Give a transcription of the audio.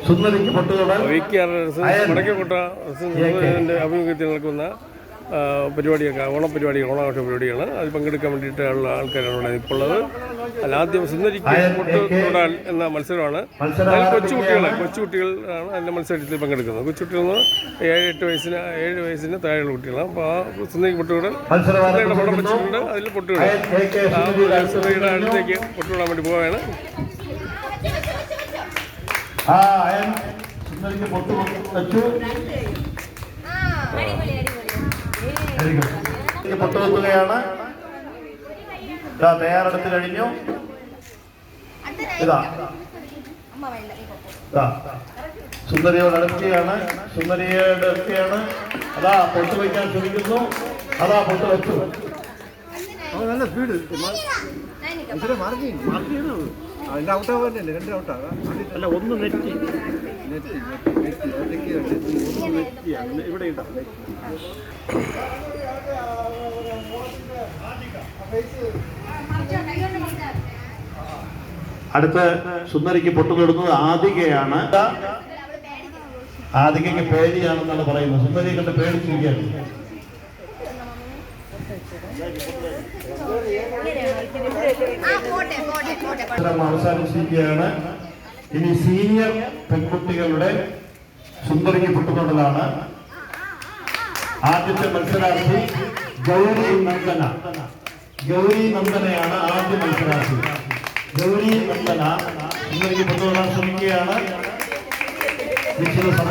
സുന്ദരിക്ക് പൊട്ടുതൊടൽ മടക്കക്കൊട്ട ആഭിമുഖ്യത്തിൽ നടക്കുന്ന പരിപാടിയൊക്കെ ഓണപരിപാടികൾ ഓണാഘോഷ പരിപാടികൾ അതിൽ പങ്കെടുക്കാൻ വേണ്ടിയിട്ടുള്ള ആൾക്കാരാണ് ഇവിടെ ഇപ്പോൾ ഉള്ളത്. അല്ല, ആദ്യം സുന്ദരിക്ക് പൊട്ടുതൊടാൽ എന്ന മത്സരമാണ്. അതിൽ കൊച്ചുകുട്ടികളാണ് അതിൻ്റെ മത്സരത്തിൽ പങ്കെടുക്കുന്നത്. കൊച്ചുകുട്ടികൾ 7 വയസ്സിന് താഴെയുള്ള കുട്ടികളാണ്. അപ്പോൾ ആ സുന്ദരിക്ക് പൊട്ടുതൊടൽ പടം വെച്ചിട്ടുണ്ട്. അതിൽ പൊട്ടുകൾ സുന്ദരിയുടെ അടുത്തേക്ക് പൊട്ടുവിടാൻ വേണ്ടി പോവുകയാണ്. പൊട്ടുവെക്കുകയാണ്. തയ്യാറെടുത്ത് കഴിഞ്ഞു. സുന്ദരിയോട് അടുക്കുകയാണ്. അതാ പൊട്ട് വയ്ക്കാൻ ശ്രമിക്കുന്നു. അതാ പൊട്ട് വെച്ചു. നല്ല സ്പീഡ് അതിന്റെ ഔട്ടാവാൻ രണ്ട് ഔട്ടാകാം. അല്ല, ഒന്ന് നെറ്റി ഇവിടെ ഉണ്ടാവും. അടുത്ത് സുന്ദരിക്ക് പൊട്ടുതൊടുന്നത് ആദികയാണ്. ആദികയ്ക്ക് പേടിയാണെന്നാണ് പറയുന്നത്. സുന്ദരിയെ കണ്ട് പേടിച്ചിരിക്കുകയാണ്. അവസാനിച്ചിരിക്കുകയാണ്. ഇനി സീനിയർ പെൺകുട്ടികളുടെ സുന്ദരിക്ക് പൊട്ടുതൊടലാണ്. ആദ്യത്തെ മത്സരാർത്ഥി ഗൗരി നന്ദനയാണ് ആദ്യ മത്സരാർത്ഥി. ഗൗരി നന്ദന സുന്ദരിക്ക് പൊട്ടുതൊടാൻ ശ്രമിക്കുകയാണ്.